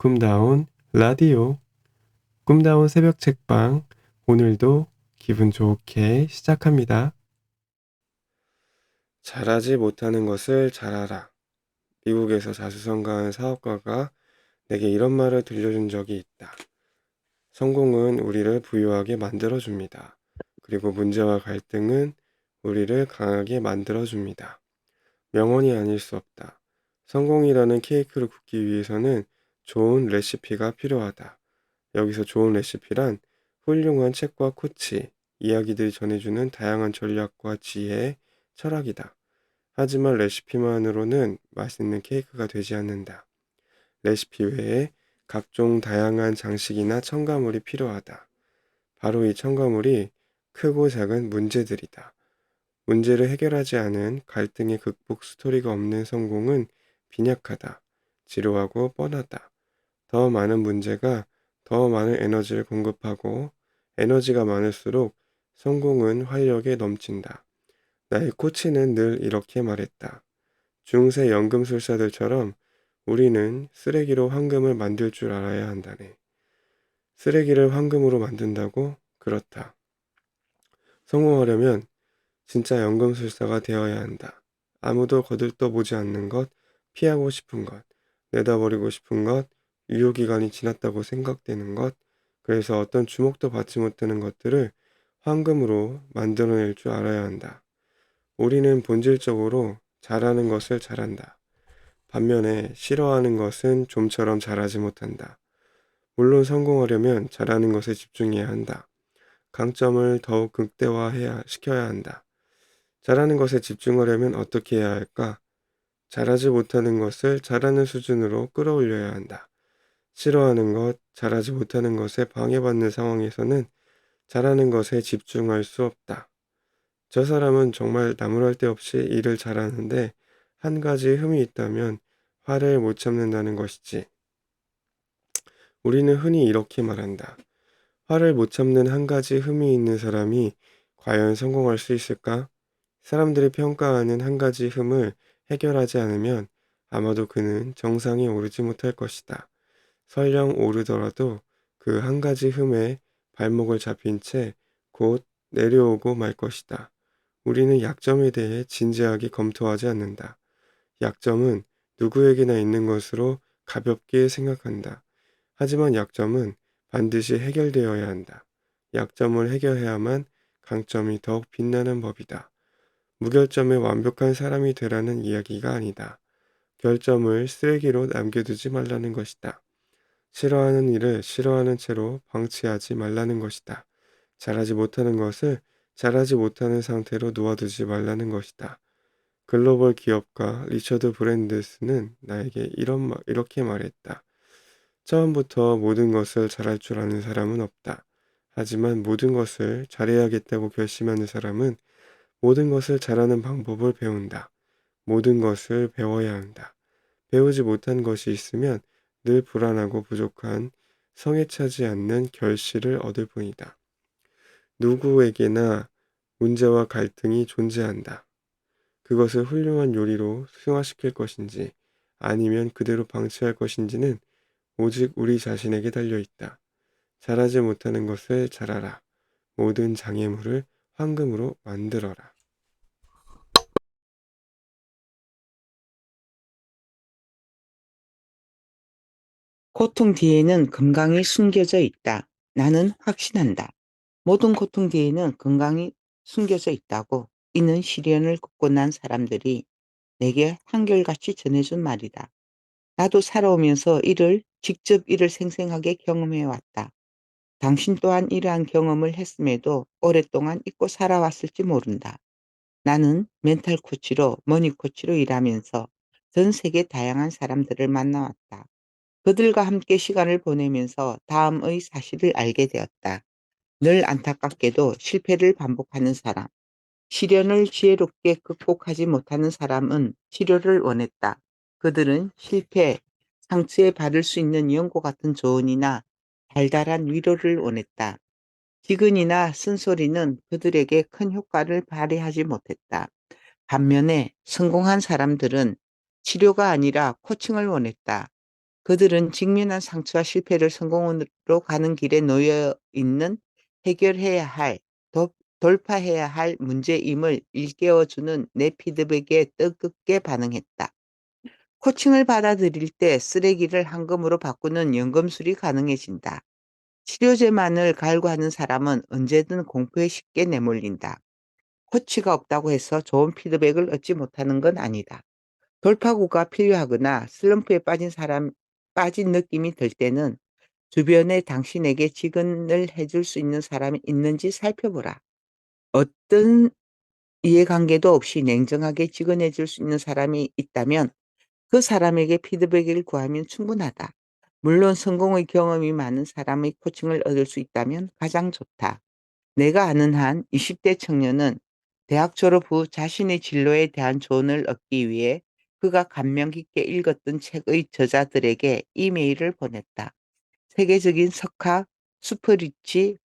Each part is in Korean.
꿈다운 라디오, 꿈다운 새벽 책방, 오늘도 기분 좋게 시작합니다. 잘하지 못하는 것을 잘하라. 미국에서 자수성가한 사업가가 내게 이런 말을 들려준 적이 있다. 성공은 우리를 부유하게 만들어줍니다. 그리고 문제와 갈등은 우리를 강하게 만들어줍니다. 명언이 아닐 수 없다. 성공이라는 케이크를 굽기 위해서는 좋은 레시피가 필요하다. 여기서 좋은 레시피란 훌륭한 책과 코치, 이야기들이 전해주는 다양한 전략과 지혜, 철학이다. 하지만 레시피만으로는 맛있는 케이크가 되지 않는다. 레시피 외에 각종 다양한 장식이나 첨가물이 필요하다. 바로 이 첨가물이 크고 작은 문제들이다. 문제를 해결하지 않은 갈등의 극복 스토리가 없는 성공은 빈약하다. 지루하고 뻔하다. 더 많은 문제가 더 많은 에너지를 공급하고 에너지가 많을수록 성공은 활력에 넘친다. 나의 코치는 늘 이렇게 말했다. 중세 연금술사들처럼 우리는 쓰레기로 황금을 만들 줄 알아야 한다네. 쓰레기를 황금으로 만든다고? 그렇다. 성공하려면 진짜 연금술사가 되어야 한다. 아무도 거들떠보지 않는 것, 피하고 싶은 것, 내다버리고 싶은 것, 유효기간이 지났다고 생각되는 것, 그래서 어떤 주목도 받지 못하는 것들을 황금으로 만들어낼 줄 알아야 한다. 우리는 본질적으로 잘하는 것을 잘한다. 반면에 싫어하는 것은 좀처럼 잘하지 못한다. 물론 성공하려면 잘하는 것에 집중해야 한다. 강점을 더욱 극대화해야 시켜야 한다. 잘하는 것에 집중하려면 어떻게 해야 할까? 잘하지 못하는 것을 잘하는 수준으로 끌어올려야 한다. 싫어하는 것, 잘하지 못하는 것에 방해받는 상황에서는 잘하는 것에 집중할 수 없다. 저 사람은 정말 나무랄 데 없이 일을 잘하는데 한 가지 흠이 있다면 화를 못 참는다는 것이지. 우리는 흔히 이렇게 말한다. 화를 못 참는 한 가지 흠이 있는 사람이 과연 성공할 수 있을까? 사람들이 평가하는 한 가지 흠을 해결하지 않으면 아마도 그는 정상에 오르지 못할 것이다. 설령 오르더라도 그 한 가지 흠에 발목을 잡힌 채 곧 내려오고 말 것이다. 우리는 약점에 대해 진지하게 검토하지 않는다. 약점은 누구에게나 있는 것으로 가볍게 생각한다. 하지만 약점은 반드시 해결되어야 한다. 약점을 해결해야만 강점이 더욱 빛나는 법이다. 무결점의 완벽한 사람이 되라는 이야기가 아니다. 결점을 쓰레기로 남겨두지 말라는 것이다. 싫어하는 일을 싫어하는 채로 방치하지 말라는 것이다. 잘하지 못하는 것을 잘하지 못하는 상태로 놓아두지 말라는 것이다. 글로벌 기업가 리처드 브랜드스는 나에게 이렇게 말했다. 처음부터 모든 것을 잘할 줄 아는 사람은 없다. 하지만 모든 것을 잘해야겠다고 결심하는 사람은 모든 것을 잘하는 방법을 배운다. 모든 것을 배워야 한다. 배우지 못한 것이 있으면 늘 불안하고 부족한 성에 차지 않는 결실을 얻을 뿐이다. 누구에게나 문제와 갈등이 존재한다. 그것을 훌륭한 요리로 승화시킬 것인지 아니면 그대로 방치할 것인지는 오직 우리 자신에게 달려 있다. 잘하지 못하는 것을 잘하라. 모든 장애물을 황금으로 만들어라. 고통 뒤에는 건강이 숨겨져 있다. 나는 확신한다. 모든 고통 뒤에는 건강이 숨겨져 있다고. 이는 시련을 겪고 난 사람들이 내게 한결같이 전해준 말이다. 나도 살아오면서 직접 이를 생생하게 경험해 왔다. 당신 또한 이러한 경험을 했음에도 오랫동안 잊고 살아왔을지 모른다. 나는 멘탈 코치로 머니 코치로 일하면서 전 세계 다양한 사람들을 만나왔다. 그들과 함께 시간을 보내면서 다음의 사실을 알게 되었다. 늘 안타깝게도 실패를 반복하는 사람, 시련을 지혜롭게 극복하지 못하는 사람은 치료를 원했다. 그들은 실패, 상처에 바를 수 있는 연고 같은 조언이나 달달한 위로를 원했다. 기근이나 쓴소리는 그들에게 큰 효과를 발휘하지 못했다. 반면에 성공한 사람들은 치료가 아니라 코칭을 원했다. 그들은 직면한 상처와 실패를 성공으로 가는 길에 놓여 있는 해결해야 할, 돌파해야 할 문제임을 일깨워주는 내 피드백에 뜨겁게 반응했다. 코칭을 받아들일 때 쓰레기를 황금으로 바꾸는 연금술이 가능해진다. 치료제만을 갈구하는 사람은 언제든 공포에 쉽게 내몰린다. 코치가 없다고 해서 좋은 피드백을 얻지 못하는 건 아니다. 돌파구가 필요하거나 슬럼프에 빠진 느낌이 들 때는 주변에 당신에게 지원을 해줄 수 있는 사람이 있는지 살펴보라. 어떤 이해관계도 없이 냉정하게 지원해 줄 수 있는 사람이 있다면 그 사람에게 피드백을 구하면 충분하다. 물론 성공의 경험이 많은 사람의 코칭을 얻을 수 있다면 가장 좋다. 내가 아는 한 20대 청년은 대학 졸업 후 자신의 진로에 대한 조언을 얻기 위해 그가 감명 깊게 읽었던 책의 저자들에게 이메일을 보냈다. 세계적인 석학, 수프리치,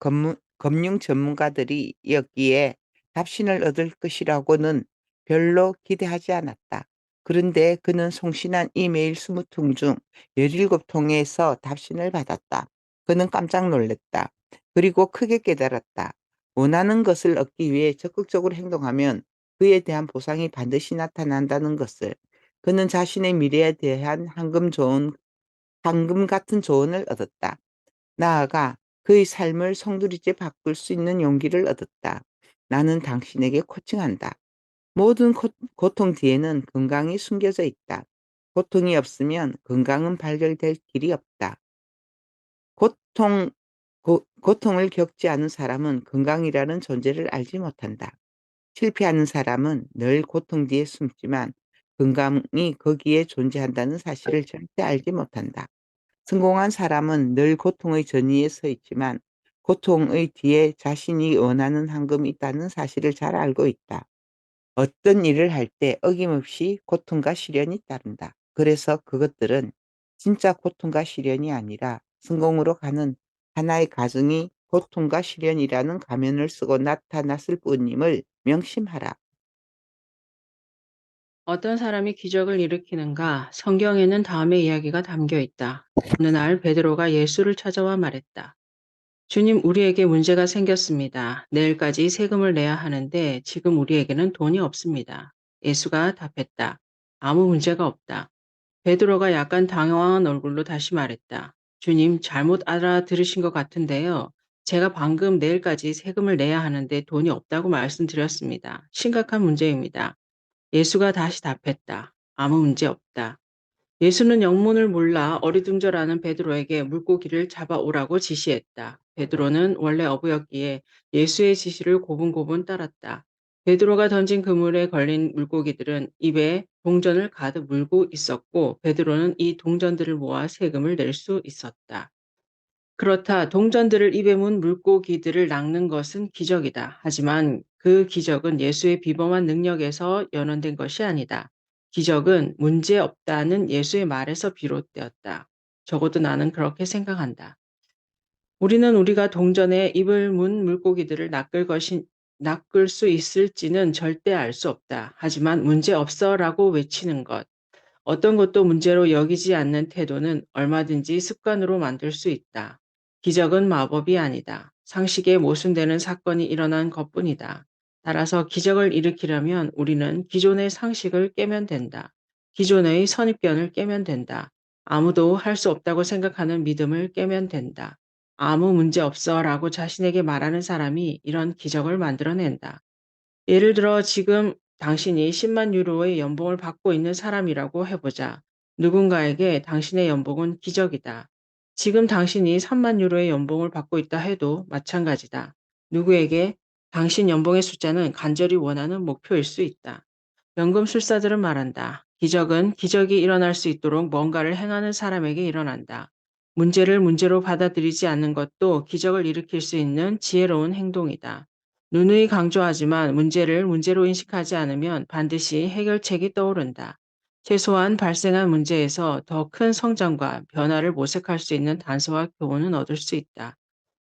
금융 전문가들이었기에 답신을 얻을 것이라고는 별로 기대하지 않았다. 그런데 그는 송신한 이메일 20통 중 17통에서 답신을 받았다. 그는 깜짝 놀랐다. 그리고 크게 깨달았다. 원하는 것을 얻기 위해 적극적으로 행동하면 그에 대한 보상이 반드시 나타난다는 것을. 그는 자신의 미래에 대한 황금 같은 조언을 얻었다. 나아가 그의 삶을 송두리째 바꿀 수 있는 용기를 얻었다. 나는 당신에게 코칭한다. 모든 고통 뒤에는 건강이 숨겨져 있다. 고통이 없으면 건강은 발견될 길이 없다. 고통, 고통을 겪지 않은 사람은 건강이라는 존재를 알지 못한다. 실패하는 사람은 늘 고통 뒤에 숨지만 건강이 거기에 존재한다는 사실을 절대 알지 못한다. 성공한 사람은 늘 고통의 전위에 서 있지만 고통의 뒤에 자신이 원하는 황금이 있다는 사실을 잘 알고 있다. 어떤 일을 할 때 어김없이 고통과 시련이 따른다. 그래서 그것들은 진짜 고통과 시련이 아니라 성공으로 가는 하나의 과정이 고통과 시련이라는 가면을 쓰고 나타났을 뿐임을 명심하라. 어떤 사람이 기적을 일으키는가? 성경에는 다음의 이야기가 담겨 있다. 어느 날 베드로가 예수를 찾아와 말했다. 주님, 우리에게 문제가 생겼습니다. 내일까지 세금을 내야 하는데 지금 우리에게는 돈이 없습니다. 예수가 답했다. 아무 문제가 없다. 베드로가 약간 당황한 얼굴로 다시 말했다. 주님, 잘못 알아들으신 것 같은데요. 제가 방금 내일까지 세금을 내야 하는데 돈이 없다고 말씀드렸습니다. 심각한 문제입니다. 예수가 다시 답했다. 아무 문제 없다. 예수는 영문을 몰라 어리둥절하는 베드로에게 물고기를 잡아오라고 지시했다. 베드로는 원래 어부였기에 예수의 지시를 고분고분 따랐다. 베드로가 던진 그물에 걸린 물고기들은 입에 동전을 가득 물고 있었고 베드로는 이 동전들을 모아 세금을 낼 수 있었다. 그렇다. 동전들을 입에 문 물고기들을 낚는 것은 기적이다. 하지만 그 기적은 예수의 비범한 능력에서 연원된 것이 아니다. 기적은 문제 없다는 예수의 말에서 비롯되었다. 적어도 나는 그렇게 생각한다. 우리는 우리가 동전에 입을 문 물고기들을 낚을 수 있을지는 절대 알 수 없다. 하지만 문제 없어라고 외치는 것. 어떤 것도 문제로 여기지 않는 태도는 얼마든지 습관으로 만들 수 있다. 기적은 마법이 아니다. 상식에 모순되는 사건이 일어난 것뿐이다. 따라서 기적을 일으키려면 우리는 기존의 상식을 깨면 된다. 기존의 선입견을 깨면 된다. 아무도 할 수 없다고 생각하는 믿음을 깨면 된다. 아무 문제 없어 라고 자신에게 말하는 사람이 이런 기적을 만들어낸다. 예를 들어 지금 당신이 10만 유로의 연봉을 받고 있는 사람이라고 해보자. 누군가에게 당신의 연봉은 기적이다. 지금 당신이 3만 유로의 연봉을 받고 있다 해도 마찬가지다. 누구에게 당신 연봉의 숫자는 간절히 원하는 목표일 수 있다. 연금술사들은 말한다. 기적은 기적이 일어날 수 있도록 뭔가를 행하는 사람에게 일어난다. 문제를 문제로 받아들이지 않는 것도 기적을 일으킬 수 있는 지혜로운 행동이다. 누누이 강조하지만 문제를 문제로 인식하지 않으면 반드시 해결책이 떠오른다. 최소한 발생한 문제에서 더 큰 성장과 변화를 모색할 수 있는 단서와 교훈은 얻을 수 있다.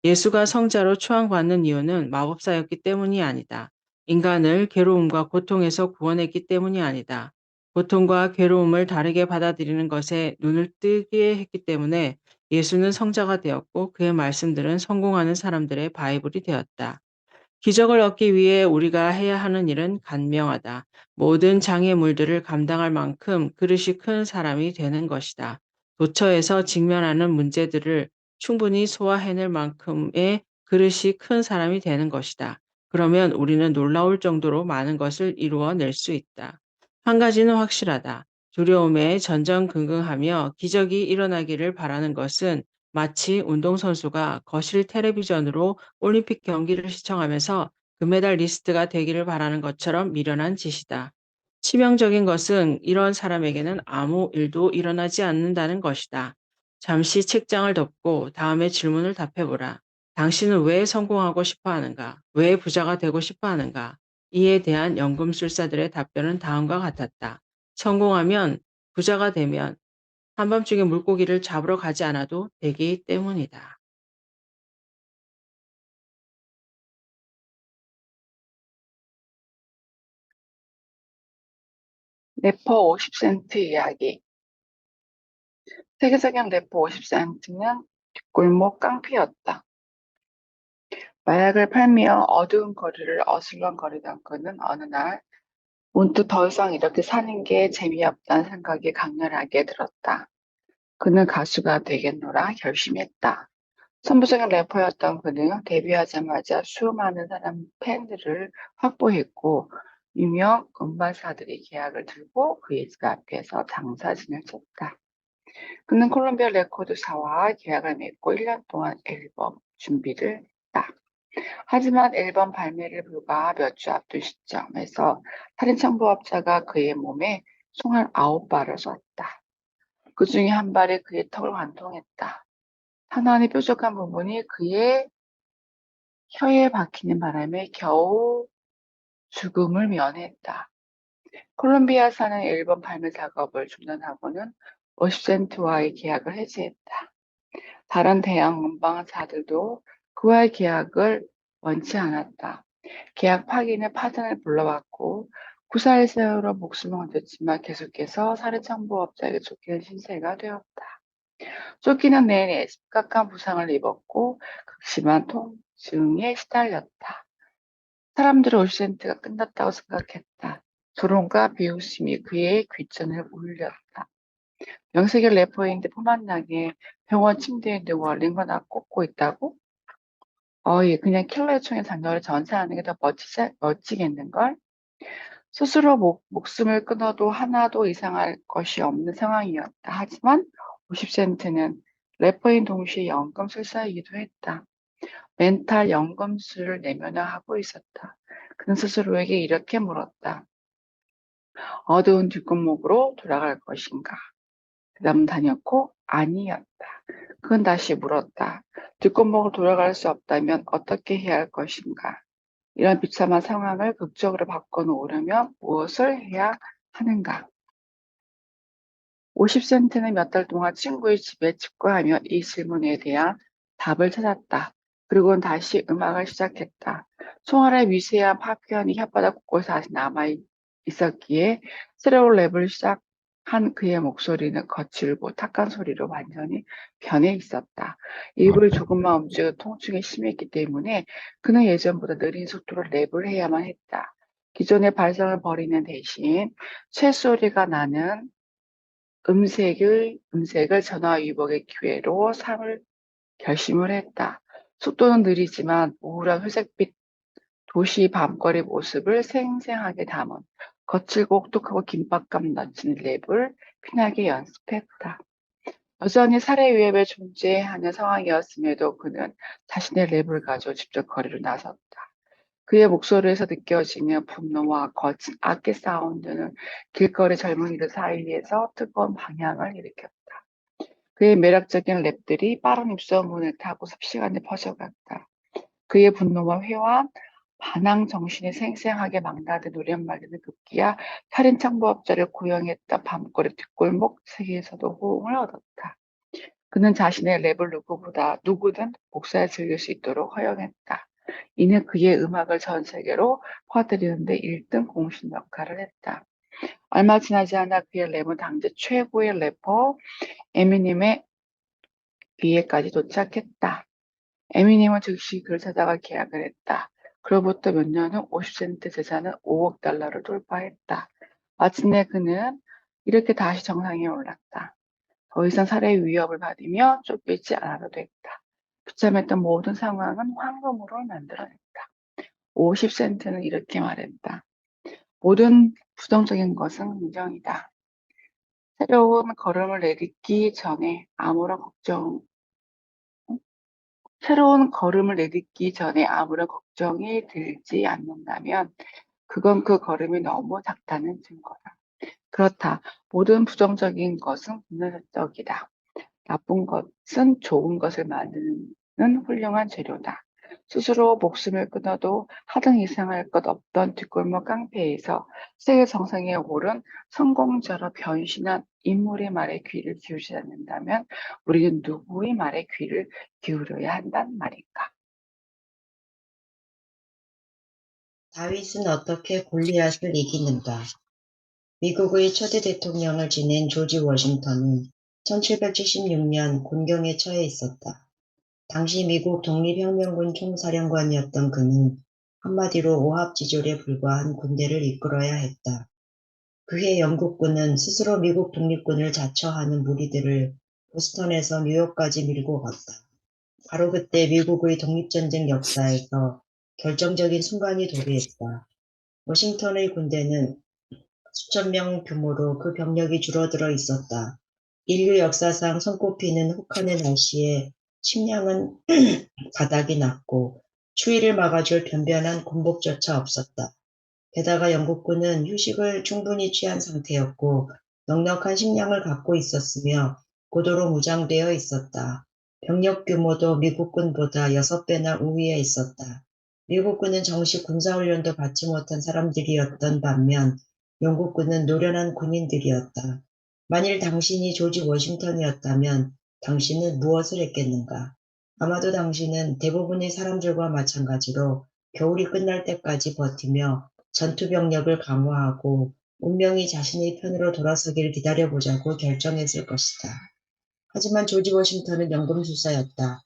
예수가 성자로 초항받는 이유는 마법사였기 때문이 아니다. 인간을 괴로움과 고통에서 구원했기 때문이 아니다. 고통과 괴로움을 다르게 받아들이는 것에 눈을 뜨게 했기 때문에 예수는 성자가 되었고 그의 말씀들은 성공하는 사람들의 바이블이 되었다. 기적을 얻기 위해 우리가 해야 하는 일은 간명하다. 모든 장애물들을 감당할 만큼 그릇이 큰 사람이 되는 것이다. 도처에서 직면하는 문제들을 충분히 소화해낼 만큼의 그릇이 큰 사람이 되는 것이다. 그러면 우리는 놀라울 정도로 많은 것을 이루어낼 수 있다. 한 가지는 확실하다. 두려움에 전전긍긍하며 기적이 일어나기를 바라는 것은 마치 운동선수가 거실 텔레비전으로 올림픽 경기를 시청하면서 금메달 리스트가 되기를 바라는 것처럼 미련한 짓이다. 치명적인 것은 이런 사람에게는 아무 일도 일어나지 않는다는 것이다. 잠시 책장을 덮고 다음에 질문을 답해보라. 당신은 왜 성공하고 싶어 하는가? 왜 부자가 되고 싶어 하는가? 이에 대한 연금술사들의 답변은 다음과 같았다. 성공하면, 부자가 되면, 한밤중에 물고기를 잡으러 가지 않아도 되기 때문이다. 래퍼 50센트 이야기. 세계적인 래퍼 50센트는 뒷골목 깡패였다. 마약을 팔며 어두운 거리를 어슬렁거리던 그는 어느 날 문득 더 이상 이렇게 사는 게 재미없다는 생각이 강렬하게 들었다. 그는 가수가 되겠노라 결심했다. 선부적인 래퍼였던 그는 데뷔하자마자 수많은 사람 팬들을 확보했고 유명 음반사들이 계약을 들고 그의 집 앞에서 장사진을 쳤다. 그는 콜롬비아 레코드사와 계약을 맺고 1년 동안 앨범 준비를 했다. 하지만 앨범 발매를 불과 몇 주 앞둔 시점에서 살인청부업자가 그의 몸에 총알 9발을 쐈다. 그 중에 한 발이 그의 턱을 관통했다. 하나의 뾰족한 부분이 그의 혀에 박히는 바람에 겨우 죽음을 면했다. 콜롬비아사는 앨범 발매 작업을 중단하고는 50센트와의 계약을 해지했다. 다른 대형 음반사들도 그와의 계약을 원치 않았다. 계약 파기는 파전을 불러왔고 구사일 세월호 목숨을 건졌지만 계속해서 살해청부업자에게 쫓기는 신세가 되었다. 쫓기는 내내 심각한 부상을 입었고 극심한 통증에 시달렸다. 사람들은 50센트가 끝났다고 생각했다. 조롱과 비웃음이 그의 귀천을 울렸다. 명색의 래퍼인데 포만나게 병원 침대에 누워 링거나 꽂고 있다고? 예, 그냥 킬러의 총에 장렬히 전사하는 게 더 멋지겠는걸? 스스로 목숨을 끊어도 하나도 이상할 것이 없는 상황이었다. 하지만 50센트는 래퍼인 동시에 연금술사이기도 했다. 멘탈 연금술을 내면화 하고 있었다. 그는 스스로에게 이렇게 물었다. 어두운 뒷골목으로 돌아갈 것인가? 대답은 다녔고 아니었다. 그건 다시 물었다. 뒷골목으로 돌아갈 수 없다면 어떻게 해야 할 것인가? 이런 비참한 상황을 극적으로 바꿔놓으려면 무엇을 해야 하는가? 50센트는 몇 달 동안 친구의 집에 직구하며 이 질문에 대한 답을 찾았다. 그리고는 다시 음악을 시작했다. 총알의 미세한 파편이 혓바닥 곳곳에 아직 남아 있었기에 새로운 랩을 시작한 그의 목소리는 거칠고 탁한 소리로 완전히 변해 있었다. 입을 조금만 움직여도 통증이 심했기 때문에 그는 예전보다 느린 속도로 랩을 해야만 했다. 기존의 발성을 버리는 대신 쇳소리가 나는 음색을 전화위복의 기회로 삼을 결심을 했다. 속도는 느리지만 우울한 회색빛 도시 밤거리 모습을 생생하게 담은 거칠고 혹독하고 긴박감 넘치는 랩을 피나게 연습했다. 여전히 살해 위협에 존재하는 상황이었음에도 그는 자신의 랩을 가지고 직접 거리로 나섰다. 그의 목소리에서 느껴지는 분노와 거친 악기 사운드는 길거리 젊은이들 사이에서 뜨거운 방향을 일으켰다. 그의 매력적인 랩들이 빠른 입소문을 타고 습시간에 퍼져갔다. 그의 분노와 회와 반항 정신이 생생하게 망라된 노랫말들은 급기야 살인청부업자를 고용했던 밤거리 뒷골목 세계에서도 호응을 얻었다. 그는 자신의 랩을 누구든 목사에 즐길 수 있도록 허용했다. 이는 그의 음악을 전 세계로 퍼뜨리는데 1등 공신 역할을 했다. 얼마 지나지 않아 그의 랩은 당대 최고의 래퍼 에미넴의 귀에까지 도착했다. 에미넴은 즉시 그를 찾아가 계약을 했다. 그로부터 몇 년 후 50센트 재산은 5억 달러를 돌파했다. 마침내 그는 이렇게 다시 정상에 올랐다. 더 이상 살해의 위협을 받으며 쫓기지 않아도 됐다. 비참했던 모든 상황은 황금으로 만들어냈다. 50센트는 이렇게 말했다. 모든 부정적인 것은 긍정이다. 새로운 걸음을 내딛기 전에 아무런 걱정, 새로운 걸음을 내딛기 전에 아무런 걱정이 들지 않는다면 그건 그 걸음이 너무 작다는 증거다. 그렇다. 모든 부정적인 것은 긍정적이다. 나쁜 것은 좋은 것을 만드는 훌륭한 재료다. 스스로 목숨을 끊어도 하등 이상할 것 없던 뒷골목 깡패에서 세계 정상에 오른 성공자로 변신한 인물의 말에 귀를 기울이지 않는다면 우리는 누구의 말에 귀를 기울여야 한단 말인가? 다윗은 어떻게 골리앗을 이기는가? 미국의 초대 대통령을 지낸 조지 워싱턴은 1776년 곤경에 처해 있었다. 당시 미국 독립혁명군 총사령관이었던 그는 한마디로 오합지졸에 불과한 군대를 이끌어야 했다. 그해 영국군은 스스로 미국 독립군을 자처하는 무리들을 보스턴에서 뉴욕까지 밀고 갔다. 바로 그때 미국의 독립전쟁 역사에서 결정적인 순간이 도래했다. 워싱턴의 군대는 수천 명 규모로 그 병력이 줄어들어 있었다. 인류 역사상 손꼽히는 혹한의 날씨에 식량은 바닥이 났고 추위를 막아줄 변변한 군복조차 없었다. 게다가 영국군은 휴식을 충분히 취한 상태였고 넉넉한 식량을 갖고 있었으며 고도로 무장되어 있었다. 병력 규모도 미국군보다 6배나 우위에 있었다. 미국군은 정식 군사훈련도 받지 못한 사람들이었던 반면 영국군은 노련한 군인들이었다. 만일 당신이 조지 워싱턴이었다면 당신은 무엇을 했겠는가? 아마도 당신은 대부분의 사람들과 마찬가지로 겨울이 끝날 때까지 버티며 전투 병력을 강화하고 운명이 자신의 편으로 돌아서길 기다려보자고 결정했을 것이다. 하지만 조지 워싱턴은 연금술사였다.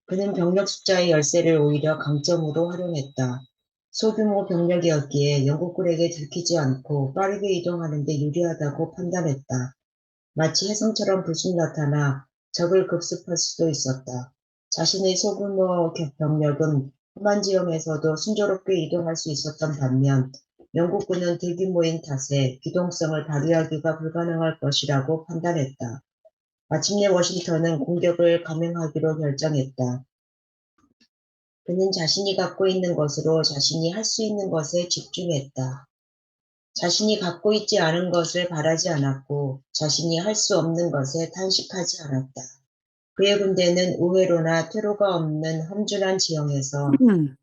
그는 병력 숫자의 열세를 오히려 강점으로 활용했다. 소규모 병력이었기에 영국군에게 들키지 않고 빠르게 이동하는 데 유리하다고 판단했다. 마치 혜성처럼 불쑥 나타나 적을 급습할 수도 있었다. 자신의 소규모 병력은 험한 지형에서도 순조롭게 이동할 수 있었던 반면 영국군은 대규모인 탓에 기동성을 발휘하기가 불가능할 것이라고 판단했다. 마침내 워싱턴은 공격을 감행하기로 결정했다. 그는 자신이 갖고 있는 것으로 자신이 할 수 있는 것에 집중했다. 자신이 갖고 있지 않은 것을 바라지 않았고 자신이 할 수 없는 것에 탄식하지 않았다. 그의 군대는 우회로나 퇴로가 없는 험준한 지형에서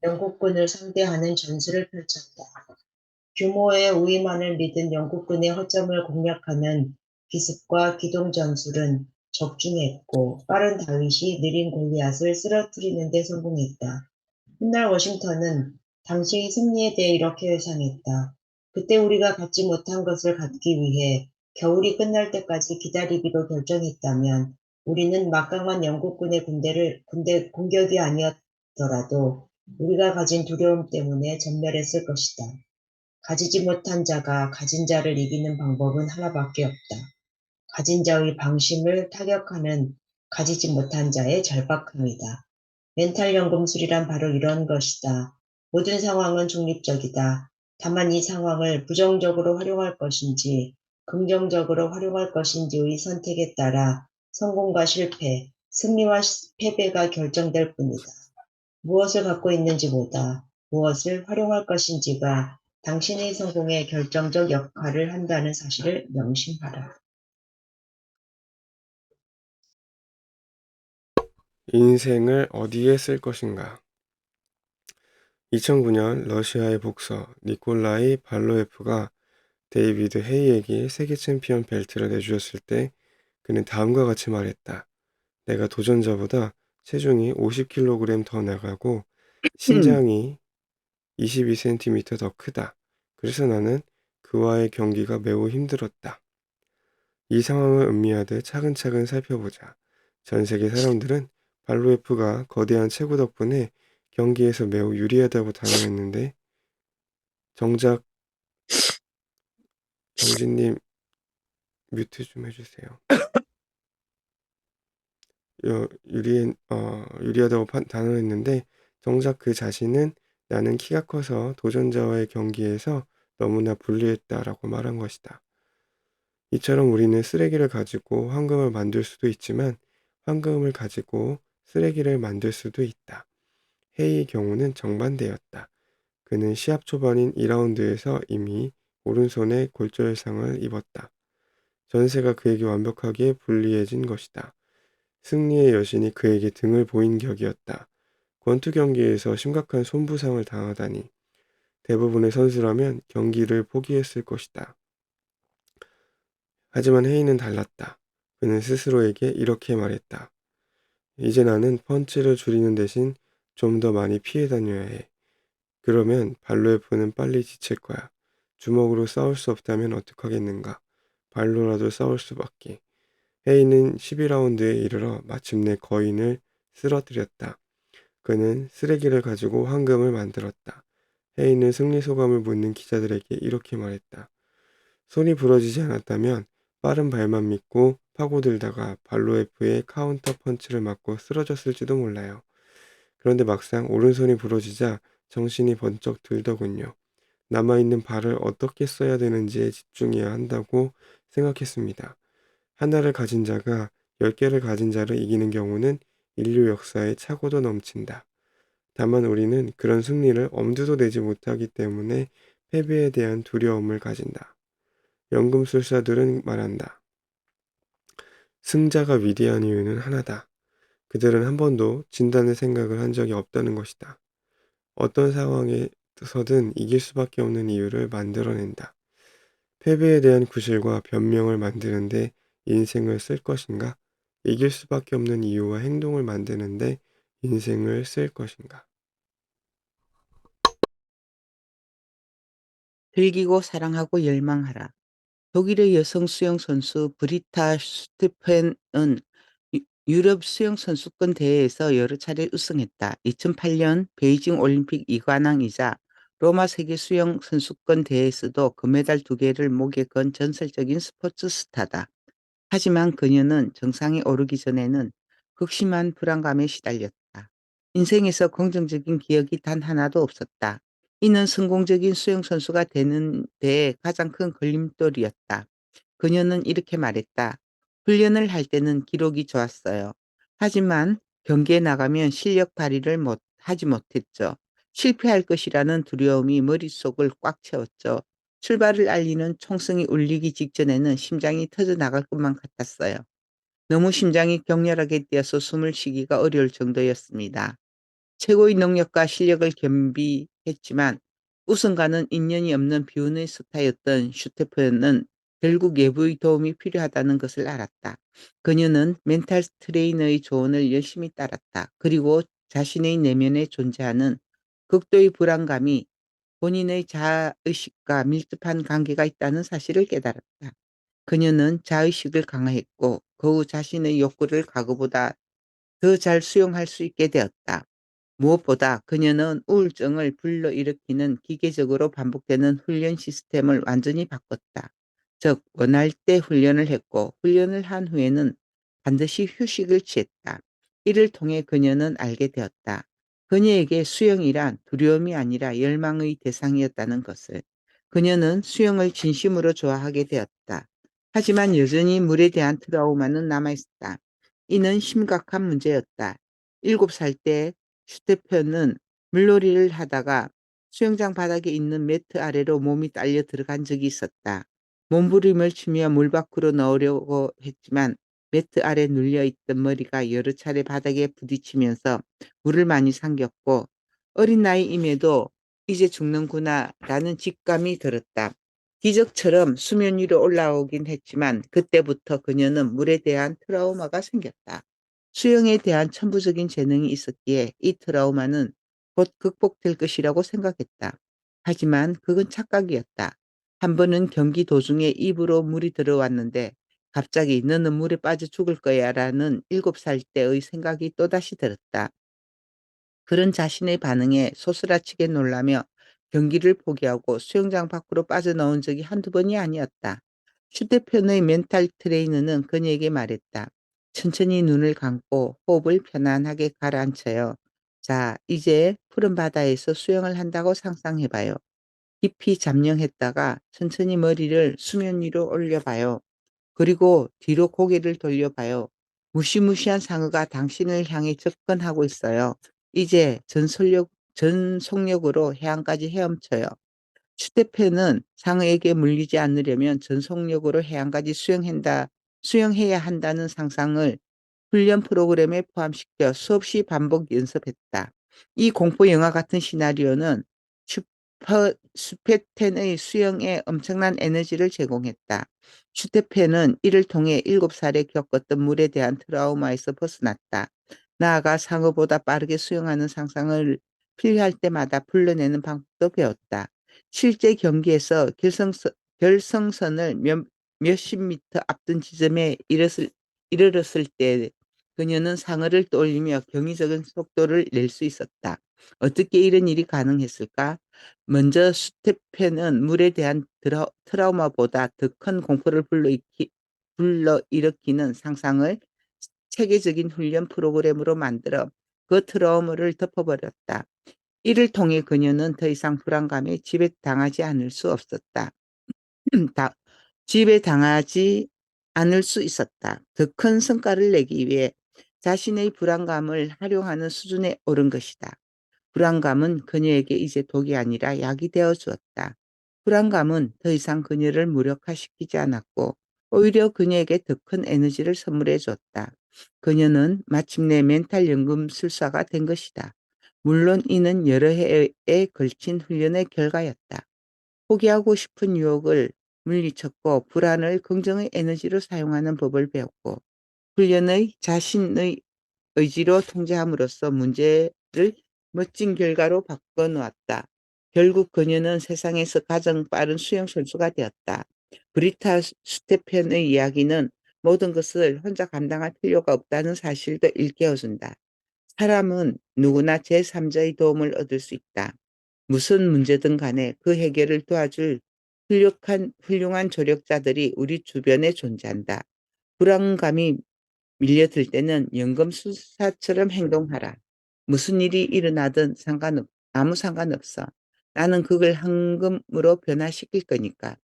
영국군을 상대하는 전술을 펼쳤다. 규모의 우위만을 믿은 영국군의 허점을 공략하는 기습과 기동 전술은 적중했고 빠른 다윗이 느린 골리앗을 쓰러뜨리는 데 성공했다. 훗날 워싱턴은 당시의 승리에 대해 이렇게 회상했다. 그때 우리가 갖지 못한 것을 갖기 위해 겨울이 끝날 때까지 기다리기로 결정했다면 우리는 막강한 영국군의 공격이 아니었더라도 우리가 가진 두려움 때문에 전멸했을 것이다. 가지지 못한 자가 가진 자를 이기는 방법은 하나밖에 없다. 가진 자의 방심을 타격하는 가지지 못한 자의 절박함이다. 멘탈 연금술이란 바로 이런 것이다. 모든 상황은 중립적이다. 다만 이 상황을 부정적으로 활용할 것인지 긍정적으로 활용할 것인지의 선택에 따라 성공과 실패, 승리와 패배가 결정될 뿐이다. 무엇을 갖고 있는지보다 무엇을 활용할 것인지가 당신의 성공에 결정적 역할을 한다는 사실을 명심하라. 인생을 어디에 쓸 것인가? 2009년 러시아의 복서 니콜라이 발로에프가 데이비드 헤이에게 세계 챔피언 벨트를 내주었을 때 그는 다음과 같이 말했다. 내가 도전자보다 체중이 50kg 더 나가고 신장이 22cm 더 크다. 그래서 나는 그 그와의 경기가 매우 힘들었다. 이 상황을 음미하듯 차근차근 살펴보자. 전 세계 사람들은 발로에프가 거대한 체구 덕분에 경기에서 매우 유리하다고 단언했는데, 정작 경진님 뮤트 좀 해주세요. 유리하다고 단언했는데, 정작 그 자신은 나는 키가 커서 도전자와의 경기에서 너무나 불리했다라고 말한 것이다. 이처럼 우리는 쓰레기를 가지고 황금을 만들 수도 있지만 황금을 가지고 쓰레기를 만들 수도 있다. 헤이의 경우는 정반대였다. 그는 시합 초반인 2라운드에서 이미 오른손에 골절상을 입었다. 전세가 그에게 완벽하게 불리해진 것이다. 승리의 여신이 그에게 등을 보인 격이었다. 권투 경기에서 심각한 손부상을 당하다니. 대부분의 선수라면 경기를 포기했을 것이다. 하지만 헤이는 달랐다. 그는 스스로에게 이렇게 말했다. 이제 나는 펀치를 줄이는 대신 좀 더 많이 피해 다녀야 해. 그러면 발로에프는 빨리 지칠 거야. 주먹으로 싸울 수 없다면 어떡하겠는가. 발로라도 싸울 수밖에. 헤이는 12라운드에 이르러 마침내 거인을 쓰러뜨렸다. 그는 쓰레기를 가지고 황금을 만들었다. 헤이는 승리 소감을 묻는 기자들에게 이렇게 말했다. 손이 부러지지 않았다면 빠른 발만 믿고 파고들다가 발로에프의 카운터 펀치를 맞고 쓰러졌을지도 몰라요. 그런데 막상 오른손이 부러지자 정신이 번쩍 들더군요. 남아있는 발을 어떻게 써야 되는지에 집중해야 한다고 생각했습니다. 하나를 가진 자가 10개를 가진 자를 이기는 경우는 인류 역사에 차고도 넘친다. 다만 우리는 그런 승리를 엄두도 내지 못하기 때문에 패배에 대한 두려움을 가진다. 연금술사들은 말한다. 승자가 위대한 이유는 하나다. 그들은 한 번도 진다는 생각을 한 적이 없다는 것이다. 어떤 상황에서든 이길 수밖에 없는 이유를 만들어낸다. 패배에 대한 구실과 변명을 만드는데 인생을 쓸 것인가? 이길 수밖에 없는 이유와 행동을 만드는데 인생을 쓸 것인가? 즐기고 사랑하고 열망하라. 독일의 여성 수영 선수 브리타 슈테펜은 유럽 수영 선수권 대회에서 여러 차례 우승했다. 2008년 베이징 올림픽 2관왕이자 로마 세계 수영 선수권 대회에서도 금메달 2개를 목에 건 전설적인 스포츠 스타다. 하지만 그녀는 정상에 오르기 전에는 극심한 불안감에 시달렸다. 인생에서 긍정적인 기억이 단 하나도 없었다. 이는 성공적인 수영선수가 되는 데 가장 큰 걸림돌이었다. 그녀는 이렇게 말했다. 훈련을 할 때는 기록이 좋았어요. 하지만 경기에 나가면 실력 발휘를 하지 못했죠. 실패할 것이라는 두려움이 머릿속을 꽉 채웠죠. 출발을 알리는 총성이 울리기 직전에는 심장이 터져 나갈 것만 같았어요. 너무 심장이 격렬하게 뛰어서 숨을 쉬기가 어려울 정도였습니다. 최고의 능력과 실력을 겸비했지만 우승과는 인연이 없는 비운의 스타였던 슈테프는 결국 외부의 도움이 필요하다는 것을 알았다. 그녀는 멘탈 트레이너의 조언을 열심히 따랐다. 그리고 자신의 내면에 존재하는 극도의 불안감이 본인의 자아의식과 밀접한 관계가 있다는 사실을 깨달았다. 그녀는 자의식을 강화했고 그 후 자신의 욕구를 과거보다 더 잘 수용할 수 있게 되었다. 무엇보다 그녀는 우울증을 불러일으키는 기계적으로 반복되는 훈련 시스템을 완전히 바꿨다. 즉 원할 때 훈련을 했고 훈련을 한 후에는 반드시 휴식을 취했다. 이를 통해 그녀는 알게 되었다. 그녀에게 수영이란 두려움이 아니라 열망의 대상이었다는 것을. 그녀는 수영을 진심으로 좋아하게 되었다. 하지만 여전히 물에 대한 트라우마는 남아있었다. 이는 심각한 문제였다. 7살 때 슈테편은 물놀이를 하다가 수영장 바닥에 있는 매트 아래로 몸이 딸려 들어간 적이 있었다. 몸부림을 치며 물 밖으로 나오려고 했지만 매트 아래 눌려있던 머리가 여러 차례 바닥에 부딪히면서 물을 많이 삼켰고 어린 나이임에도 이제 죽는구나 라는 직감이 들었다. 기적처럼 수면 위로 올라오긴 했지만 그때부터 그녀는 물에 대한 트라우마가 생겼다. 수영에 대한 천부적인 재능이 있었기에 이 트라우마는 곧 극복될 것이라고 생각했다. 하지만 그건 착각이었다. 한 번은 경기 도중에 입으로 물이 들어왔는데 갑자기 너는 물에 빠져 죽을 거야 라는 7살 때의 생각이 또다시 들었다. 그런 자신의 반응에 소스라치게 놀라며 경기를 포기하고 수영장 밖으로 빠져나온 적이 한두 번이 아니었다. 휴대폰의 멘탈 트레이너는 그녀에게 말했다. 천천히 눈을 감고 호흡을 편안하게 가라앉혀요. 자, 이제 푸른 바다에서 수영을 한다고 상상해봐요. 깊이 잠령했다가 천천히 머리를 수면 위로 올려봐요. 그리고 뒤로 고개를 돌려봐요. 무시무시한 상어가 당신을 향해 접근하고 있어요. 이제 전속력으로 해안까지 헤엄쳐요. 휴대폰은 상어에게 물리지 않으려면 전속력으로 해안까지 수영해야 한다는 상상을 훈련 프로그램에 포함시켜 수없이 반복 연습했다. 이 공포 영화 같은 시나리오는 슈페텐의 수영에 엄청난 에너지를 제공했다. 슈테펜은 이를 통해 7살에 겪었던 물에 대한 트라우마에서 벗어났다. 나아가 상어보다 빠르게 수영하는 상상을 필요할 때마다 불러내는 방법도 배웠다. 실제 경기에서 결승선을 몇십 미터 앞둔 지점에 이르렀을 때 그녀는 상어를 떠올리며 경이적인 속도를 낼 수 있었다. 어떻게 이런 일이 가능했을까? 먼저 스테펜은 물에 대한 트라우마보다 더 큰 공포를 불러일으키는 상상을 체계적인 훈련 프로그램으로 만들어 그 트라우마를 덮어버렸다. 이를 통해 그녀는 더 이상 불안감에 지배당하지 않을 수 없었다. 지배당하지 않을 수 있었다. 더 큰 성과를 내기 위해 자신의 불안감을 활용하는 수준에 오른 것이다. 불안감은 그녀에게 이제 독이 아니라 약이 되어 주었다. 불안감은 더 이상 그녀를 무력화시키지 않았고 오히려 그녀에게 더 큰 에너지를 선물해 줬다. 그녀는 마침내 멘탈 연금술사가 된 것이다. 물론 이는 여러 해에 걸친 훈련의 결과였다. 포기하고 싶은 유혹을 물리쳤고 불안을 긍정의 에너지로 사용하는 법을 배웠고 훈련의 자신의 의지로 통제함으로써 문제를 멋진 결과로 바꿔놓았다. 결국 그녀는 세상에서 가장 빠른 수영 선수가 되었다. 브리타 스테펜의 이야기는 모든 것을 혼자 감당할 필요가 없다는 사실도 일깨워준다. 사람은 누구나 제3자의 도움을 얻을 수 있다. 무슨 문제든 간에 그 해결을 도와줄 훌륭한 조력자들이 우리 주변에 존재한다. 불안감이 밀려들 때는 연금술사처럼 행동하라. 무슨 일이 일어나든 아무 상관없어. 나는 그걸 황금으로 변화시킬 거니까.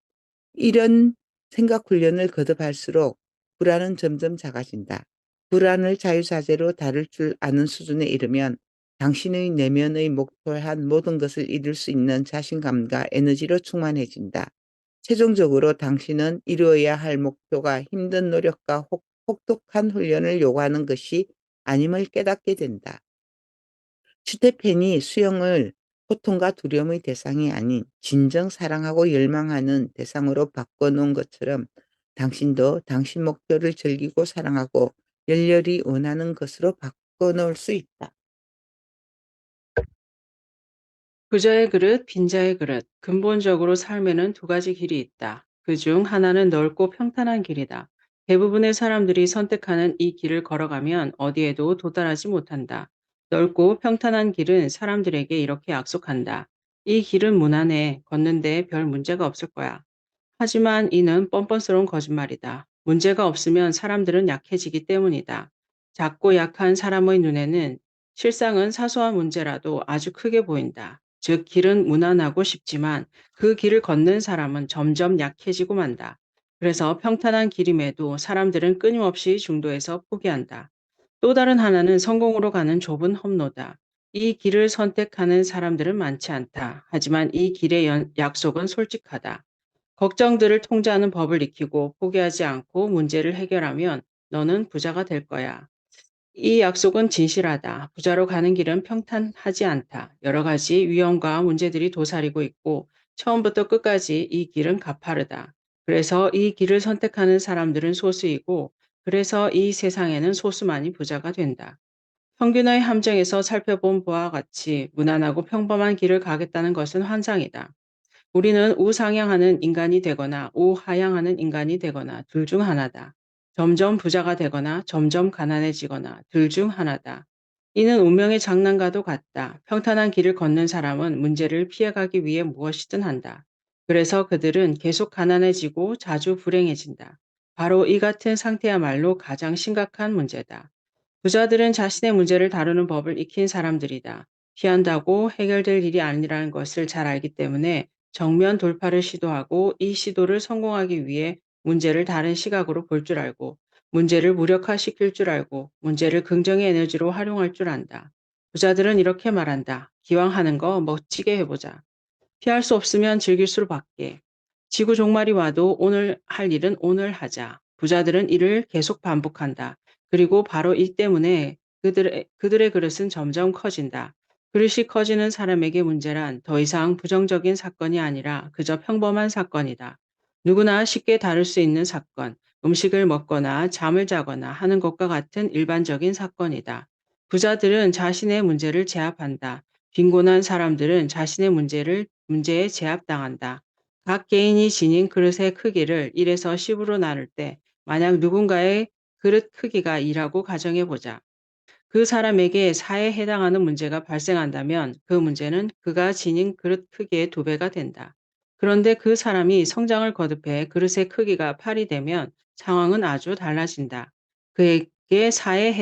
이런 생각 훈련을 거듭할수록 불안은 점점 작아진다. 불안을 자유자재로 다룰 줄 아는 수준에 이르면 당신의 내면의 목표한 모든 것을 이룰 수 있는 자신감과 에너지로 충만해진다. 최종적으로 당신은 이루어야 할 목표가 힘든 노력과 혹독한 훈련을 요구하는 것이 아님을 깨닫게 된다. 슈테펜이 수영을 고통과 두려움의 대상이 아닌 진정 사랑하고 열망하는 대상으로 바꿔놓은 것처럼 당신도 당신 목표를 즐기고 사랑하고 열렬히 원하는 것으로 바꿔놓을 수 있다. 부자의 그릇, 빈자의 그릇. 근본적으로 삶에는 두 가지 길이 있다. 그중 하나는 넓고 평탄한 길이다. 대부분의 사람들이 선택하는 이 길을 걸어가면 어디에도 도달하지 못한다. 넓고 평탄한 길은 사람들에게 이렇게 약속한다. 이 길은 무난해. 걷는데 별 문제가 없을 거야. 하지만 이는 뻔뻔스러운 거짓말이다. 문제가 없으면 사람들은 약해지기 때문이다. 작고 약한 사람의 눈에는 실상은 사소한 문제라도 아주 크게 보인다. 즉, 길은 무난하고 쉽지만 그 길을 걷는 사람은 점점 약해지고 만다. 그래서 평탄한 길임에도 사람들은 끊임없이 중도에서 포기한다. 또 다른 하나는 성공으로 가는 좁은 험로다. 이 길을 선택하는 사람들은 많지 않다. 하지만 이 길의 약속은 솔직하다. 걱정들을 통제하는 법을 익히고 포기하지 않고 문제를 해결하면 너는 부자가 될 거야. 이 약속은 진실하다. 부자로 가는 길은 평탄하지 않다. 여러 가지 위험과 문제들이 도사리고 있고 처음부터 끝까지 이 길은 가파르다. 그래서 이 길을 선택하는 사람들은 소수이고 그래서 이 세상에는 소수만이 부자가 된다. 평균의 함정에서 살펴본 바와 같이 무난하고 평범한 길을 가겠다는 것은 환상이다. 우리는 우상향하는 인간이 되거나 우하향하는 인간이 되거나 둘 중 하나다. 점점 부자가 되거나 점점 가난해지거나 둘 중 하나다. 이는 운명의 장난과도 같다. 평탄한 길을 걷는 사람은 문제를 피해가기 위해 무엇이든 한다. 그래서 그들은 계속 가난해지고 자주 불행해진다. 바로 이 같은 상태야말로 가장 심각한 문제다. 부자들은 자신의 문제를 다루는 법을 익힌 사람들이다. 피한다고 해결될 일이 아니라는 것을 잘 알기 때문에 정면 돌파를 시도하고 이 시도를 성공하기 위해 문제를 다른 시각으로 볼 줄 알고 문제를 무력화시킬 줄 알고 문제를 긍정의 에너지로 활용할 줄 안다. 부자들은 이렇게 말한다. 기왕 하는 거 멋지게 해보자. 피할 수 없으면 즐길 수밖에. 지구 종말이 와도 오늘 할 일은 오늘 하자. 부자들은 이를 계속 반복한다. 그리고 바로 이 때문에 그들의 그릇은 점점 커진다. 그릇이 커지는 사람에게 문제란 더 이상 부정적인 사건이 아니라 그저 평범한 사건이다. 누구나 쉽게 다룰 수 있는 사건, 음식을 먹거나 잠을 자거나 하는 것과 같은 일반적인 사건이다. 부자들은 자신의 문제를 제압한다. 빈곤한 사람들은 자신의 문제에 제압당한다. 각 개인이 지닌 그릇의 크기를 1에서 10으로 나눌 때 만약 누군가의 그릇 크기가 2라고 가정해 보자. 그 사람에게 4에 해당하는 문제가 발생한다면 그 문제는 그가 지닌 그릇 크기의 2배가 된다. 그런데 그 사람이 성장을 거듭해 그릇의 크기가 8이 되면 상황은 아주 달라진다. 그에게 4에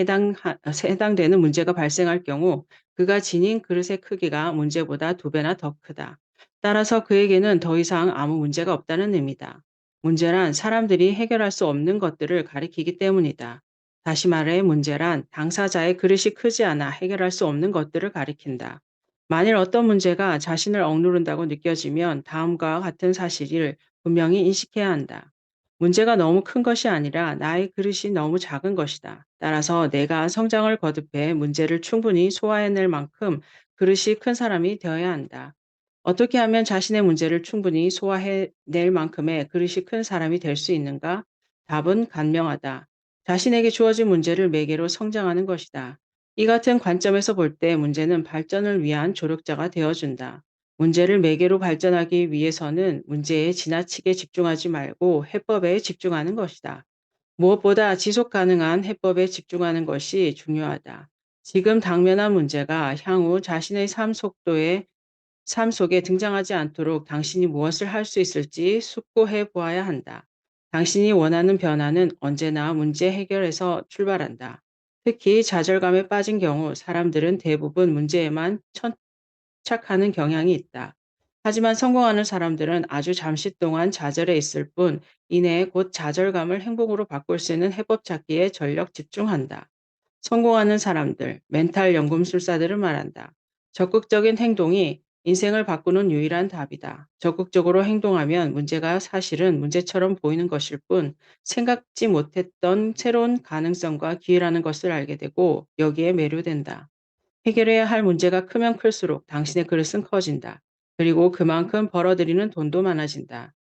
해당되는 문제가 발생할 경우 그가 지닌 그릇의 크기가 문제보다 2배나 더 크다. 따라서 그에게는 더 이상 아무 문제가 없다는 의미다. 문제란 사람들이 해결할 수 없는 것들을 가리키기 때문이다. 다시 말해 문제란 당사자의 그릇이 크지 않아 해결할 수 없는 것들을 가리킨다. 만일 어떤 문제가 자신을 억누른다고 느껴지면 다음과 같은 사실을 분명히 인식해야 한다. 문제가 너무 큰 것이 아니라 나의 그릇이 너무 작은 것이다. 따라서 내가 성장을 거듭해 문제를 충분히 소화해낼 만큼 그릇이 큰 사람이 되어야 한다. 어떻게 하면 자신의 문제를 충분히 소화해낼 만큼의 그릇이 큰 사람이 될 수 있는가? 답은 간명하다. 자신에게 주어진 문제를 매개로 성장하는 것이다. 이 같은 관점에서 볼 때 문제는 발전을 위한 조력자가 되어준다. 문제를 매개로 발전하기 위해서는 문제에 지나치게 집중하지 말고 해법에 집중하는 것이다. 무엇보다 지속 가능한 해법에 집중하는 것이 중요하다. 지금 당면한 문제가 향후 자신의 삶 속에 등장하지 않도록 당신이 무엇을 할 수 있을지 숙고해 보아야 한다. 당신이 원하는 변화는 언제나 문제 해결에서 출발한다. 특히 좌절감에 빠진 경우 사람들은 대부분 문제에만 착하는 경향이 있다. 하지만 성공하는 사람들은 아주 잠시 동안 좌절해 있을 뿐 이내에 곧 좌절감을 행복으로 바꿀 수 있는 해법 찾기에 전력 집중한다. 성공하는 사람들, 멘탈 연금술사들을 말한다. 적극적인 행동이 인생을 바꾸는 유일한 답이다. 적극적으로 행동하면 문제가 사실은 문제처럼 보이는 것일 뿐 생각지 못했던 새로운 가능성과 기회라는 것을 알게 되고 여기에 매료된다. 해결해야 할 문제가 크면 클수록 당신의 그릇은 커진다. 그리고 그만큼 벌어들이는 돈도 많아진다.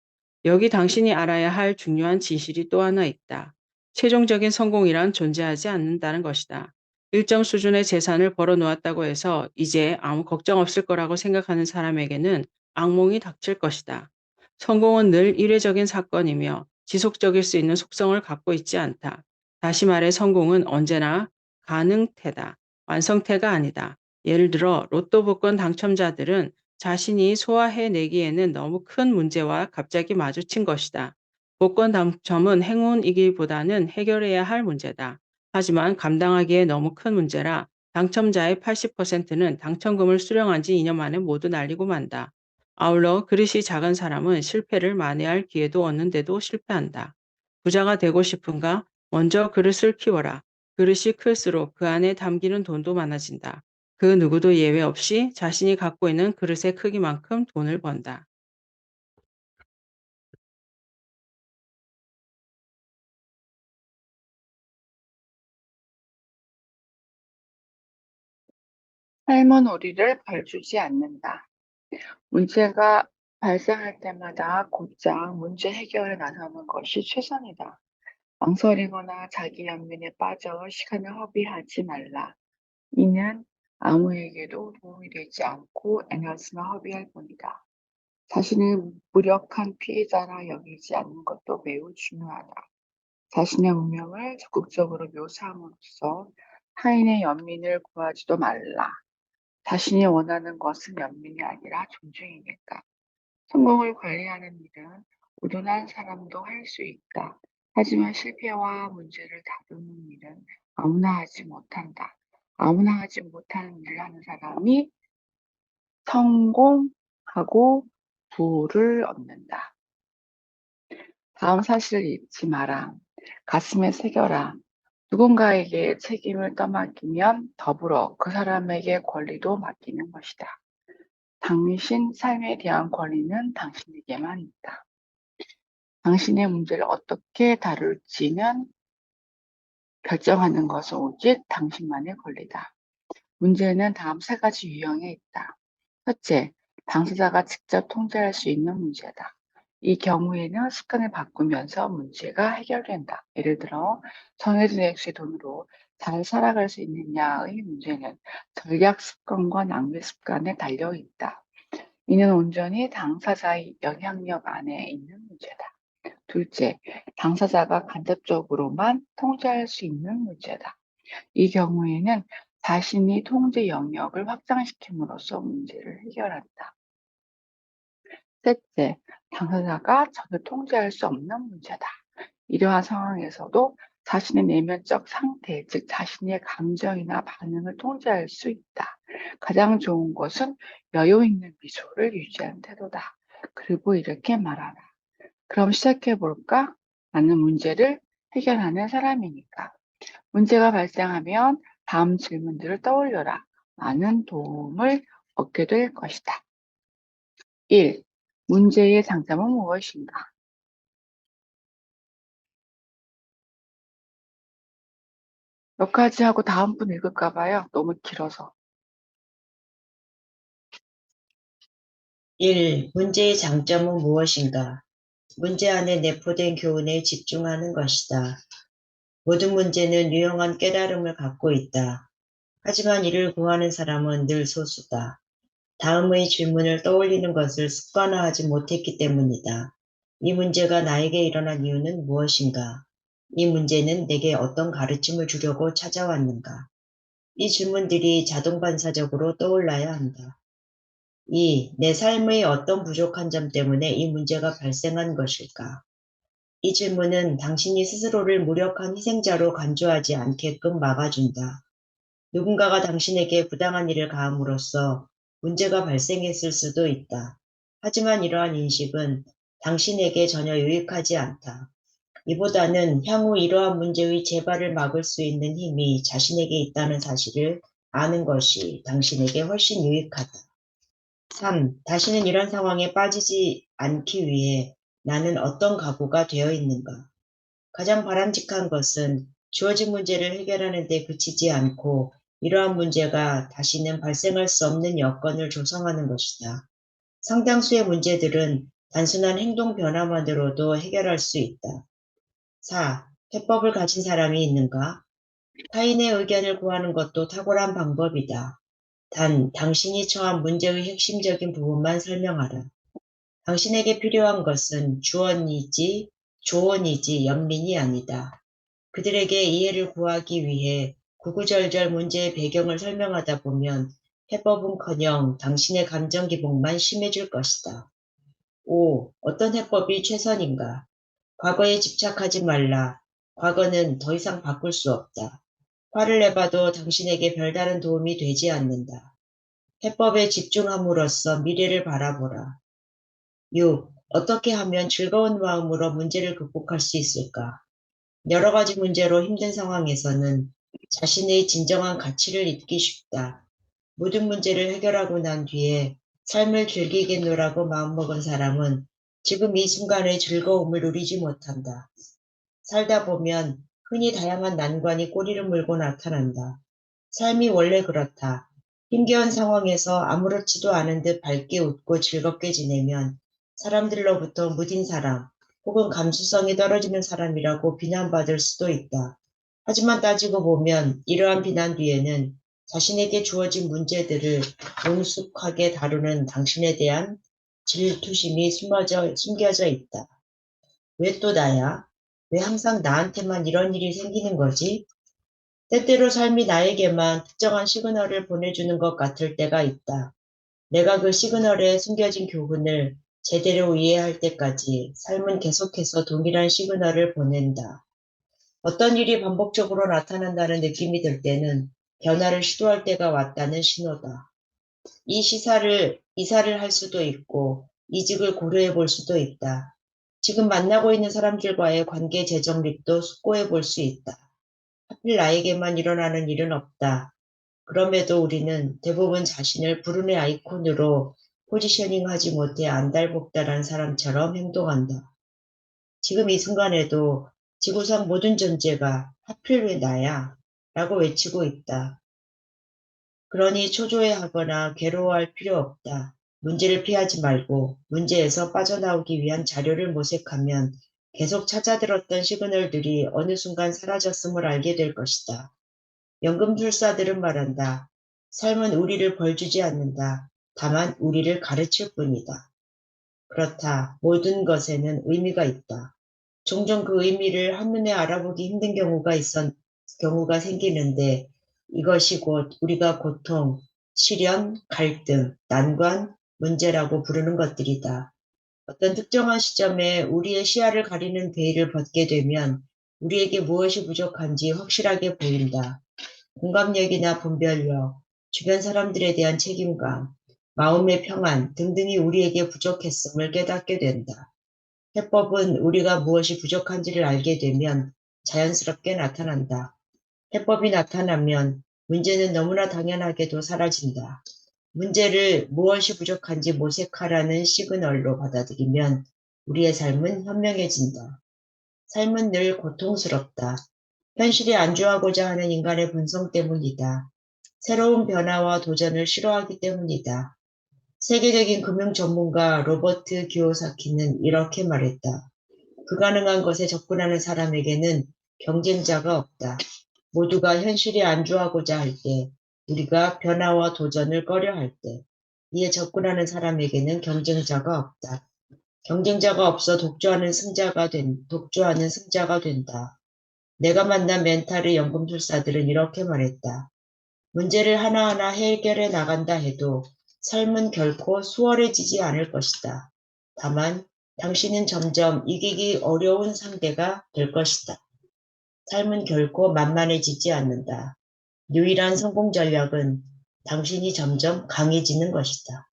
여기 당신이 알아야 할 중요한 진실이 또 하나 있다. 최종적인 성공이란 존재하지 않는다는 것이다. 일정 수준의 재산을 벌어 놓았다고 해서 이제 아무 걱정 없을 거라고 생각하는 사람에게는 악몽이 닥칠 것이다. 성공은 늘 일회적인 사건이며 지속적일 수 있는 속성을 갖고 있지 않다. 다시 말해 성공은 언제나 가능태다. 완성태가 아니다. 예를 들어 로또 복권 당첨자들은 자신이 소화해내기에는 너무 큰 문제와 갑자기 마주친 것이다. 복권 당첨은 행운이기보다는 해결해야 할 문제다. 하지만 감당하기에 너무 큰 문제라 당첨자의 80%는 당첨금을 수령한 지 2년 만에 모두 날리고 만다. 아울러 그릇이 작은 사람은 실패를 만회할 기회도 얻는데도 실패한다. 부자가 되고 싶은가? 먼저 그릇을 키워라. 그릇이 클수록 그 안에 담기는 돈도 많아진다. 그 누구도 예외 없이 자신이 갖고 있는 그릇의 크기만큼 돈을 번다. 삶은 우리를 벌주지 않는다. 문제가 발생할 때마다 곧장 문제 해결에 나서는 것이 최선이다. 망설이거나 자기 연민에 빠져 시간을 허비하지 말라. 이는 아무에게도 도움이 되지 않고 에너지만 허비할 뿐이다. 자신을 무력한 피해자라 여기지 않는 것도 매우 중요하다. 자신의 운명을 적극적으로 묘사함으로써 타인의 연민을 구하지도 말라. 자신이 원하는 것은 연민이 아니라 존중이니까. 성공을 관리하는 일은 우둔한 사람도 할 수 있다. 하지만 실패와 문제를 다루는 일은 아무나 하지 못한다. 아무나 하지 못하는 일을 하는 사람이 성공하고 부를 얻는다. 다음 사실을 잊지 마라. 가슴에 새겨라. 누군가에게 책임을 떠맡기면 더불어 그 사람에게 권리도 맡기는 것이다. 당신 삶에 대한 권리는 당신에게만 있다. 당신의 문제를 어떻게 다룰지는 결정하는 것은 오직 당신만의 권리다. 문제는 다음 세 가지 유형에 있다. 첫째, 당사자가 직접 통제할 수 있는 문제다. 이 경우에는 습관을 바꾸면서 문제가 해결된다. 예를 들어 정해진 액수의 돈으로 잘 살아갈 수 있느냐의 문제는 전략 습관과 낭비 습관에 달려 있다. 이는 온전히 당사자의 영향력 안에 있는 문제다. 둘째, 당사자가 간접적으로만 통제할 수 있는 문제다. 이 경우에는 자신이 통제 영역을 확장시킴으로써 문제를 해결한다. 셋째, 당사자가 전혀 통제할 수 없는 문제다. 이러한 상황에서도 자신의 내면적 상태, 즉 자신의 감정이나 반응을 통제할 수 있다. 가장 좋은 것은 여유 있는 미소를 유지하는 태도다. 그리고 이렇게 말하라. 그럼 시작해 볼까? 나는 문제를 해결하는 사람이니까. 문제가 발생하면 다음 질문들을 떠올려라. 많은 도움을 얻게 될 것이다. 1. 문제의 장점은 무엇인가? 몇 가지 하고 다음 분 읽을까 봐요. 너무 길어서. 1. 문제의 장점은 무엇인가? 문제 안에 내포된 교훈에 집중하는 것이다. 모든 문제는 유용한 깨달음을 갖고 있다. 하지만 이를 구하는 사람은 늘 소수다. 다음의 질문을 떠올리는 것을 습관화하지 못했기 때문이다. 이 문제가 나에게 일어난 이유는 무엇인가? 이 문제는 내게 어떤 가르침을 주려고 찾아왔는가? 이 질문들이 자동 반사적으로 떠올라야 한다. 2. 내 삶의 어떤 부족한 점 때문에 이 문제가 발생한 것일까? 이 질문은 당신이 스스로를 무력한 희생자로 간주하지 않게끔 막아준다. 누군가가 당신에게 부당한 일을 가함으로써 문제가 발생했을 수도 있다. 하지만 이러한 인식은 당신에게 전혀 유익하지 않다. 이보다는 향후 이러한 문제의 재발을 막을 수 있는 힘이 자신에게 있다는 사실을 아는 것이 당신에게 훨씬 유익하다. 3. 다시는 이런 상황에 빠지지 않기 위해 나는 어떤 각오가 되어 있는가? 가장 바람직한 것은 주어진 문제를 해결하는 데 그치지 않고 이러한 문제가 다시는 발생할 수 없는 여건을 조성하는 것이다. 상당수의 문제들은 단순한 행동 변화만으로도 해결할 수 있다. 4. 해법을 가진 사람이 있는가? 타인의 의견을 구하는 것도 탁월한 방법이다. 단, 당신이 처한 문제의 핵심적인 부분만 설명하라. 당신에게 필요한 것은 조언이지 연민이 아니다. 그들에게 이해를 구하기 위해 구구절절 문제의 배경을 설명하다 보면 해법은커녕 당신의 감정 기복만 심해질 것이다. 5. 어떤 해법이 최선인가? 과거에 집착하지 말라. 과거는 더 이상 바꿀 수 없다. 화를 내봐도 당신에게 별다른 도움이 되지 않는다. 해법에 집중함으로써 미래를 바라보라. 6. 어떻게 하면 즐거운 마음으로 문제를 극복할 수 있을까? 여러 가지 문제로 힘든 상황에서는 자신의 진정한 가치를 잊기 쉽다. 모든 문제를 해결하고 난 뒤에 삶을 즐기겠노라고 마음먹은 사람은 지금 이 순간의 즐거움을 누리지 못한다. 살다 보면 흔히 다양한 난관이 꼬리를 물고 나타난다. 삶이 원래 그렇다. 힘겨운 상황에서 아무렇지도 않은 듯 밝게 웃고 즐겁게 지내면 사람들로부터 무딘 사람 혹은 감수성이 떨어지는 사람이라고 비난받을 수도 있다. 하지만 따지고 보면 이러한 비난 뒤에는 자신에게 주어진 문제들을 능숙하게 다루는 당신에 대한 질투심이 숨겨져 있다. 왜 또 나야? 왜 항상 나한테만 이런 일이 생기는 거지? 때때로 삶이 나에게만 특정한 시그널을 보내주는 것 같을 때가 있다. 내가 그 시그널에 숨겨진 교훈을 제대로 이해할 때까지 삶은 계속해서 동일한 시그널을 보낸다. 어떤 일이 반복적으로 나타난다는 느낌이 들 때는 변화를 시도할 때가 왔다는 신호다. 이사를 할 수도 있고, 이직을 고려해 볼 수도 있다. 지금 만나고 있는 사람들과의 관계 재정립도 숙고해 볼 수 있다. 하필 나에게만 일어나는 일은 없다. 그럼에도 우리는 대부분 자신을 불운의 아이콘으로 포지셔닝하지 못해 안달복달한 사람처럼 행동한다. 지금 이 순간에도 지구상 모든 존재가 하필 왜 나야? 라고 외치고 있다. 그러니 초조해하거나 괴로워할 필요 없다. 문제를 피하지 말고 문제에서 빠져나오기 위한 자료를 모색하면 계속 찾아들었던 시그널들이 어느 순간 사라졌음을 알게 될 것이다. 연금술사들은 말한다. 삶은 우리를 벌주지 않는다. 다만 우리를 가르칠 뿐이다. 그렇다. 모든 것에는 의미가 있다. 종종 그 의미를 한눈에 알아보기 힘든 경우가 생기는데 이것이 곧 우리가 고통, 시련, 갈등, 난관, 문제라고 부르는 것들이다. 어떤 특정한 시점에 우리의 시야를 가리는 베일을 벗게 되면 우리에게 무엇이 부족한지 확실하게 보인다. 공감력이나 분별력, 주변 사람들에 대한 책임감, 마음의 평안 등등이 우리에게 부족했음을 깨닫게 된다. 해법은 우리가 무엇이 부족한지를 알게 되면 자연스럽게 나타난다. 해법이 나타나면 문제는 너무나 당연하게도 사라진다. 문제를 무엇이 부족한지 모색하라는 시그널로 받아들이면 우리의 삶은 현명해진다. 삶은 늘 고통스럽다. 현실에 안주하고자 하는 인간의 본성 때문이다. 새로운 변화와 도전을 싫어하기 때문이다. 세계적인 금융 전문가 로버트 기요사키는 이렇게 말했다. 불가능한 것에 접근하는 사람에게는 경쟁자가 없다. 모두가 현실에 안주하고자 할 때, 우리가 변화와 도전을 꺼려할 때, 이에 접근하는 사람에게는 경쟁자가 없다. 경쟁자가 없어 독주하는 승자가 된다. 내가 만난 멘탈의 연금술사들은 이렇게 말했다. 문제를 하나하나 해결해 나간다 해도 삶은 결코 수월해지지 않을 것이다. 다만 당신은 점점 이기기 어려운 상대가 될 것이다. 삶은 결코 만만해지지 않는다. 유일한 성공 전략은 당신이 점점 강해지는 것이다.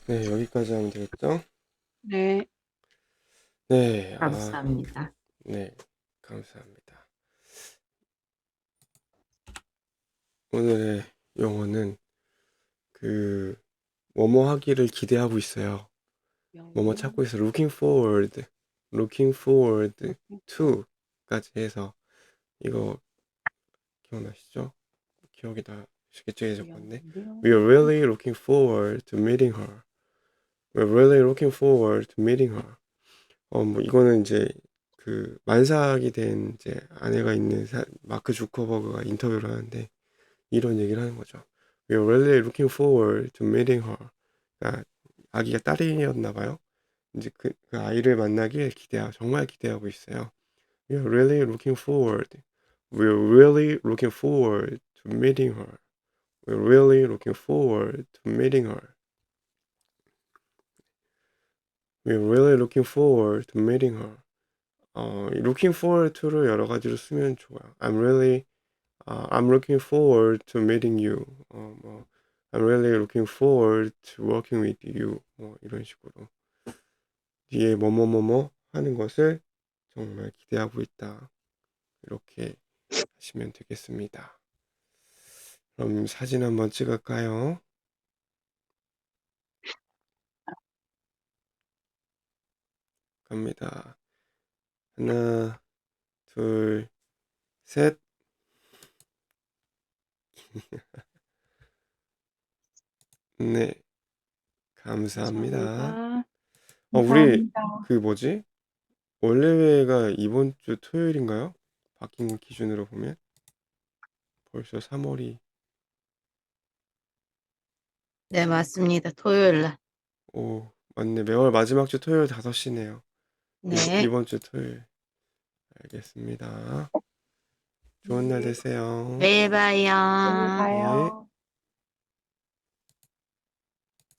네, 여기까지 하면 되겠죠? 네. 네, 감사합니다. 네, 감사합니다. 오늘의 용어는 그 뭐뭐 하기를 기대하고 있어요. 뭐뭐 찾고 있어. looking forward to까지 해서 이거 기억나시죠? 기억이 나시겠죠? 예전 건데. We are really looking forward to meeting her. We're really looking forward to meeting her. 뭐 이거는 이제 그 만삭이 된 이제 아내가 있는 마크 주커버그가 인터뷰를 하는데 이런 얘기를 하는 거죠. We are really looking forward to meeting her. 그러니까 아기가 딸이었나 봐요. 이제 그 아이를 만나길 정말 기대하고 있어요. We are really looking forward. We are really looking forward to meeting her. We are really looking forward to meeting her. We are really looking forward to meeting her. looking forward to를 여러 가지로 쓰면 좋아요. I'm looking forward to meeting you. I'm really looking forward to working with you. 이런 식으로. 뒤에 뭐뭐뭐뭐 하는 것을 정말 기대하고 있다. 이렇게 하시면 되겠습니다. 그럼 사진 한번 찍을까요? 갑니다. 하나, 둘, 셋. 네, 감사합니다. 감사합니다. 우리 감사합니다. 그 뭐지? 원래회가 이번 주 토요일인가요? 바뀐 기준으로 보면 벌써 3월이 네, 맞습니다. 토요일 날. 오, 맞네. 매월 마지막 주 토요일 5시네요. 네. 이번 주 토요일. 알겠습니다. 좋은 날 되세요. 내일 봐요. 내일 네. 봐요.